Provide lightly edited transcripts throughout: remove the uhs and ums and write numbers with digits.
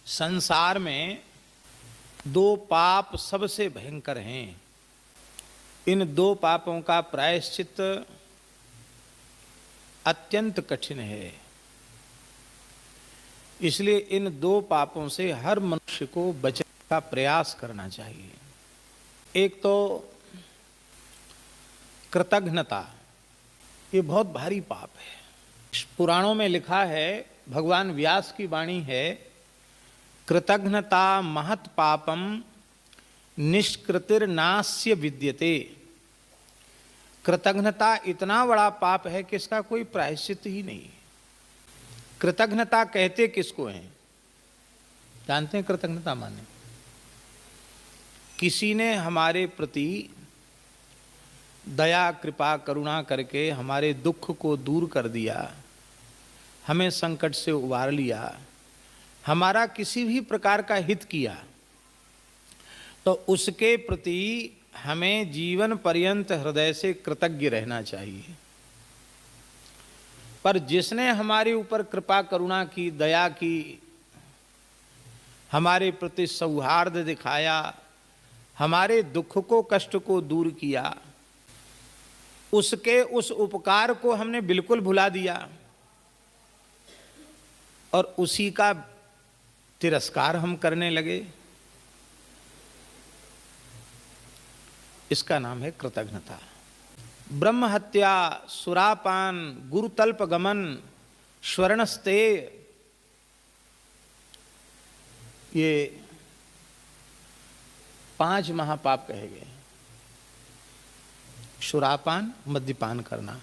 संसार में दो पाप सबसे भयंकर हैं। इन दो पापों का प्रायश्चित अत्यंत कठिन है। इसलिए इन दो पापों से हर मनुष्य को बचने का प्रयास करना चाहिए। एक तो कृतघ्नता, ये बहुत भारी पाप है। पुराणों में लिखा है, भगवान व्यास की वाणी है, कृतघ्नता महत् पापम निष्कृतिर्नास्य विद्यते। कृतघ्नता इतना बड़ा पाप है कि इसका कोई प्रायश्चित ही नहीं है। कृतघ्नता कहते किसको हैं? जानते हैं कृतघ्नता माने? किसी ने हमारे प्रति दया कृपा करुणा करके हमारे दुख को दूर कर दिया, हमें संकट से उबार लिया, हमारा किसी भी प्रकार का हित किया, तो उसके प्रति हमें जीवन पर्यंत हृदय से कृतज्ञ रहना चाहिए। पर जिसने हमारे ऊपर कृपा करुणा की, दया की, हमारे प्रति सौहार्द दिखाया, हमारे दुख को कष्ट को दूर किया, उसके उस उपकार को हमने बिल्कुल भुला दिया और उसी का तिरस्कार हम करने लगे, इसका नाम है कृतघ्नता। ब्रह्म हत्या, सुरापान, गुरुतल्प गमन, श्वरणस्ते, ये 5 महापाप कहे गए। सुरापान, मद्यपान करना।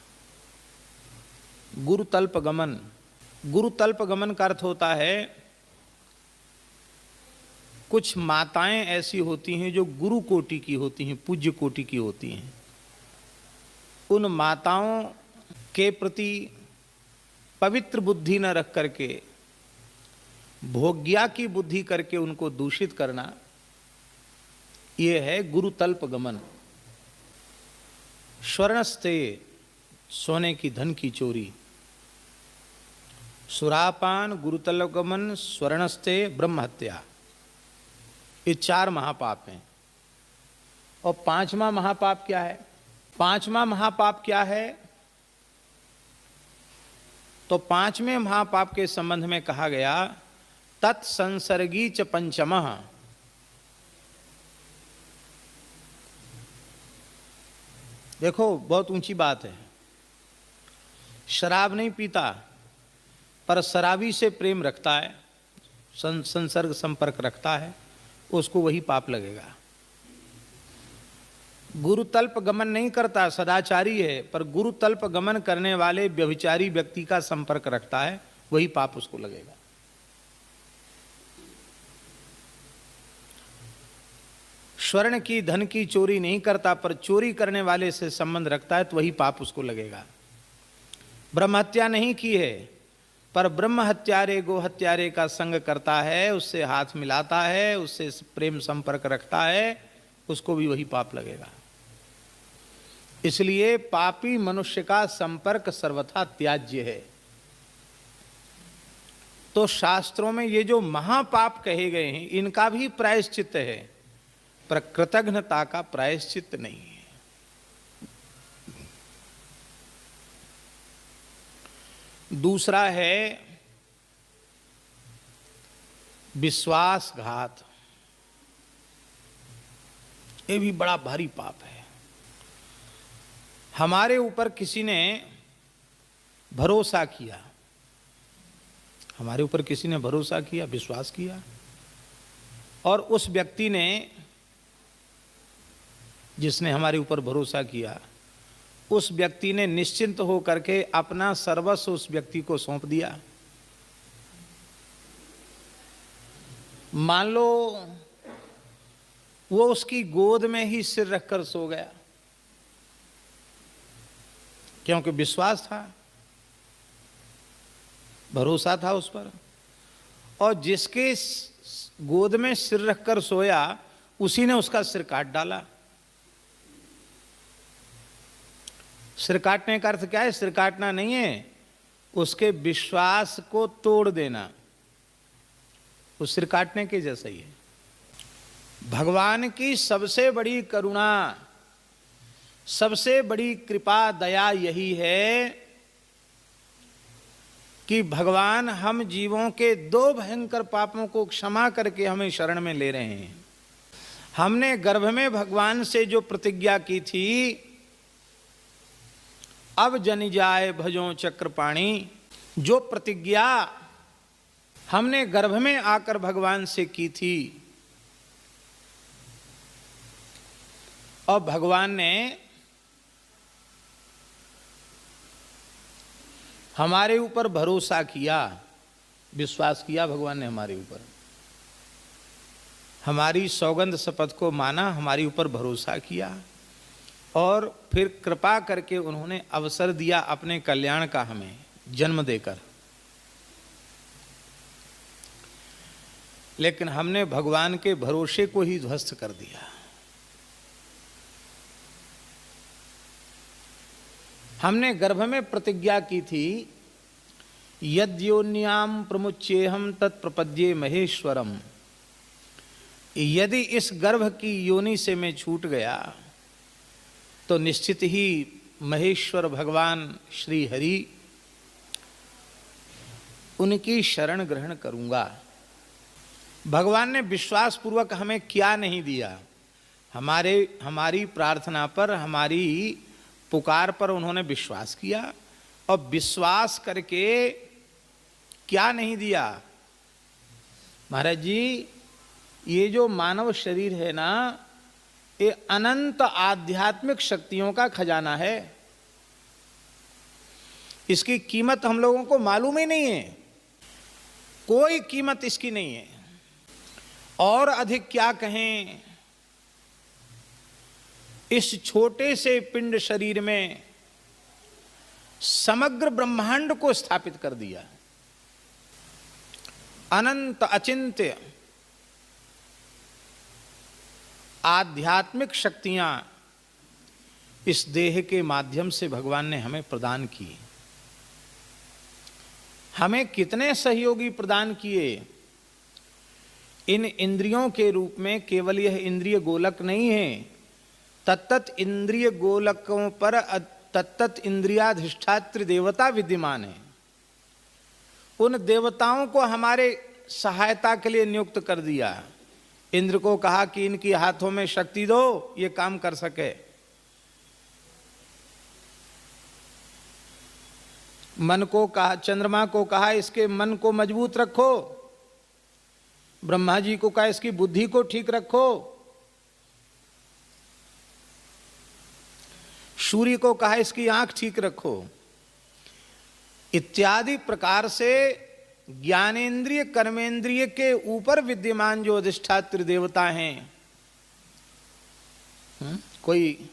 गुरुतल्प गमन, गुरुतल्प गमन का अर्थ होता है, कुछ माताएं ऐसी होती हैं जो गुरु कोटि की होती हैं, पूज्य कोटि की होती हैं। उन माताओं के प्रति पवित्र बुद्धि न रख करके भोग्या की बुद्धि करके उनको दूषित करना, ये है गुरुतल्प गमन। स्वर्णस्ते, सोने की धन की चोरी। सुरापान, गुरुतल्प गमन, स्वर्णस्ते, ब्रह्म हत्या, ये 4 महापाप हैं। और 5वां महापाप क्या है? 5वां महापाप क्या है? तो 5वें महापाप के संबंध में कहा गया, तत्संसर्गी च पंचमः। देखो, बहुत ऊंची बात है। शराब नहीं पीता पर शराबी से प्रेम रखता है, संसर्ग संपर्क रखता है, उसको वही पाप लगेगा। गुरुतल्प गमन नहीं करता, सदाचारी है, पर गुरुतल्प गमन करने वाले व्यभिचारी व्यक्ति का संपर्क रखता है, वही पाप उसको लगेगा। स्वर्ण की धन की चोरी नहीं करता पर चोरी करने वाले से संबंध रखता है, तो वही पाप उसको लगेगा। ब्रह्म हत्या नहीं की है पर ब्रह्म हत्यारे गो हत्यारे का संग करता है, उससे हाथ मिलाता है, उससे प्रेम संपर्क रखता है, उसको भी वही पाप लगेगा। इसलिए पापी मनुष्य का संपर्क सर्वथा त्याज्य है। तो शास्त्रों में ये जो महापाप कहे गए हैं, इनका भी प्रायश्चित है, पर कृतघ्नता का प्रायश्चित नहीं है। दूसरा है विश्वासघात। ये भी बड़ा भारी पाप है। हमारे ऊपर किसी ने भरोसा किया, हमारे ऊपर किसी ने भरोसा किया, विश्वास किया, और उस व्यक्ति ने, जिसने हमारे ऊपर भरोसा किया, उस व्यक्ति ने निश्चिंत हो करके अपना सर्वस्व उस व्यक्ति को सौंप दिया। मान लो वो उसकी गोद में ही सिर रखकर सो गया, क्योंकि विश्वास था, भरोसा था उस पर, और जिसके गोद में सिर रखकर सोया उसी ने उसका सिर काट डाला। सिर काटने का अर्थ क्या है? सिर काटना नहीं है, उसके विश्वास को तोड़ देना। वो सिर काटने के जैसा ही है। भगवान की सबसे बड़ी करुणा, सबसे बड़ी कृपा, दया यही है कि भगवान हम जीवों के दो भयंकर पापों को क्षमा करके हमें शरण में ले रहे हैं। हमने गर्भ में भगवान से जो प्रतिज्ञा की थी, अब जनि जाए भजो चक्रपाणी, जो प्रतिज्ञा हमने गर्भ में आकर भगवान से की थी, और भगवान ने हमारे ऊपर भरोसा किया, विश्वास किया भगवान ने हमारे ऊपर, हमारी सौगंध शपथ को माना, हमारे ऊपर भरोसा किया, और फिर कृपा करके उन्होंने अवसर दिया अपने कल्याण का हमें जन्म देकर। लेकिन हमने भगवान के भरोसे को ही ध्वस्त कर दिया। हमने गर्भ में प्रतिज्ञा की थी, यद्योन्याम प्रमुच्येहम तत्प्रपद्ये महेश्वरम, यदि इस गर्भ की योनि से मैं छूट गया तो निश्चित ही महेश्वर भगवान श्री हरि, उनकी शरण ग्रहण करूंगा। भगवान ने विश्वास पूर्वक हमें क्या नहीं दिया, हमारी प्रार्थना पर, हमारी पुकार पर उन्होंने विश्वास किया, और विश्वास करके क्या नहीं दिया। महाराज जी, ये जो मानव शरीर है ना, ये अनंत आध्यात्मिक शक्तियों का खजाना है। इसकी कीमत हम लोगों को मालूम ही नहीं है, कोई कीमत इसकी नहीं है। और अधिक क्या कहें, इस छोटे से पिंड शरीर में समग्र ब्रह्मांड को स्थापित कर दिया। अनंत अचिंत्य आध्यात्मिक शक्तियां इस देह के माध्यम से भगवान ने हमें प्रदान की। हमें कितने सहयोगी प्रदान किए। इन इंद्रियों के रूप में केवल यह इंद्रिय गोलक नहीं है, तत्त इंद्रिय गोलकों पर तत्त इंद्रियाधिष्ठात्र देवता विद्यमान है। उन देवताओं को हमारे सहायता के लिए नियुक्त कर दिया। इंद्र को कहा कि इनकी हाथों में शक्ति दो, ये काम कर सके। मन को कहा, चंद्रमा को कहा इसके मन को मजबूत रखो। ब्रह्मा जी को कहा इसकी बुद्धि को ठीक रखो। सूर्य को कहा इसकी आंख ठीक रखो। इत्यादि प्रकार से ज्ञानेन्द्रिय कर्मेंद्रिय के ऊपर विद्यमान जो अधिष्ठात्र देवता हैं, कोई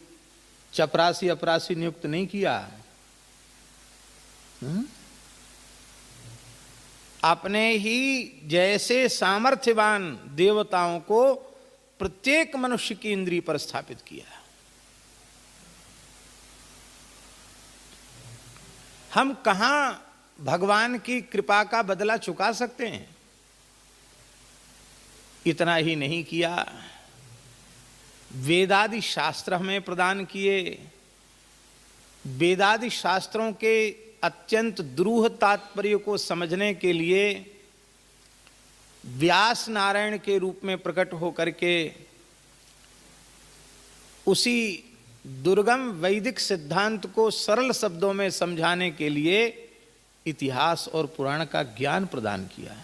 चपरासी अपरासी नियुक्त नहीं किया। अपने ही जैसे सामर्थ्यवान देवताओं को प्रत्येक मनुष्य की इंद्रिय पर स्थापित किया। हम कहां भगवान की कृपा का बदला चुका सकते हैं। इतना ही नहीं किया, वेदादि शास्त्र हमें प्रदान किए। वेदादि शास्त्रों के अत्यंत द्रूह तात्पर्य को समझने के लिए व्यास नारायण के रूप में प्रकट होकर के उसी दुर्गम वैदिक सिद्धांत को सरल शब्दों में समझाने के लिए इतिहास और पुराण का ज्ञान प्रदान किया।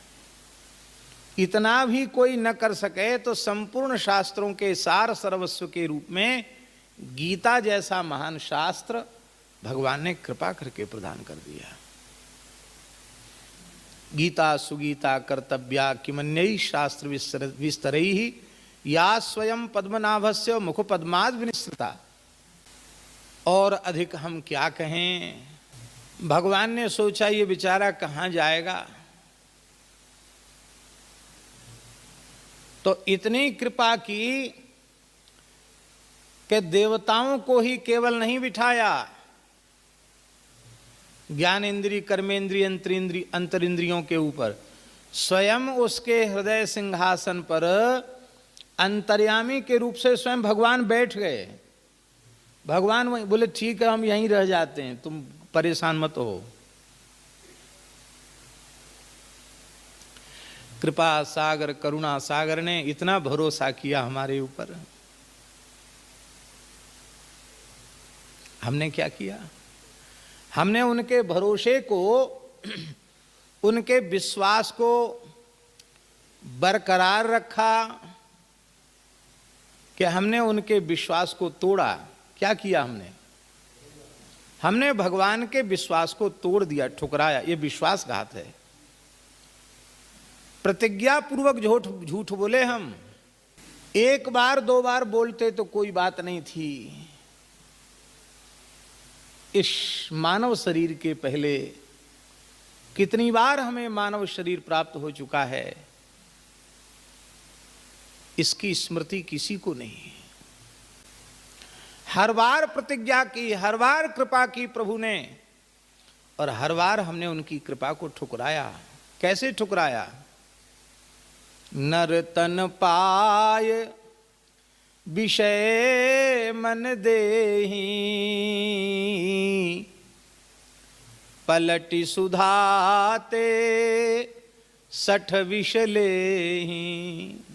इतना भी कोई न कर सके तो संपूर्ण शास्त्रों के सार सर्वस्व के रूप में गीता जैसा महान शास्त्र भगवान ने कृपा करके प्रदान कर दिया। गीता सुगीता कर्तव्या किमन्यैः शास्त्र विस्तरैः या स्वयं पद्मनाभस्य मुख पद्माद् विनिसृता। और अधिक हम क्या कहें। भगवान ने सोचा ये बेचारा कहाँ जाएगा, तो इतनी कृपा की कि देवताओं को ही केवल नहीं बिठाया, ज्ञान इंद्रिय कर्मेंद्रिय अंतरिंद्रियों के ऊपर स्वयं उसके हृदय सिंहासन पर अंतर्यामी के रूप से स्वयं भगवान बैठ गए। भगवान वहीं बोले ठीक है हम यहीं रह जाते हैं, तुम परेशान मत हो। कृपा सागर करुणा सागर ने इतना भरोसा किया हमारे ऊपर, हमने क्या किया? हमने उनके भरोसे को, उनके विश्वास को बरकरार रखा कि हमने उनके विश्वास को तोड़ा? क्या किया हमने? हमने भगवान के विश्वास को तोड़ दिया, ठुकराया। ये विश्वासघात है। प्रतिज्ञा पूर्वक झूठ बोले हम। एक बार दो बार बोलते तो कोई बात नहीं थी। इस मानव शरीर के पहले कितनी बार हमें मानव शरीर प्राप्त हो चुका है, इसकी स्मृति किसी को नहीं। हर बार प्रतिज्ञा की, हर बार कृपा की प्रभु ने, और हर बार हमने उनकी कृपा को ठुकराया। कैसे ठुकराया? नर तन पाय विषय मन देहि, पलटि सुधाते 60 विष लेहि।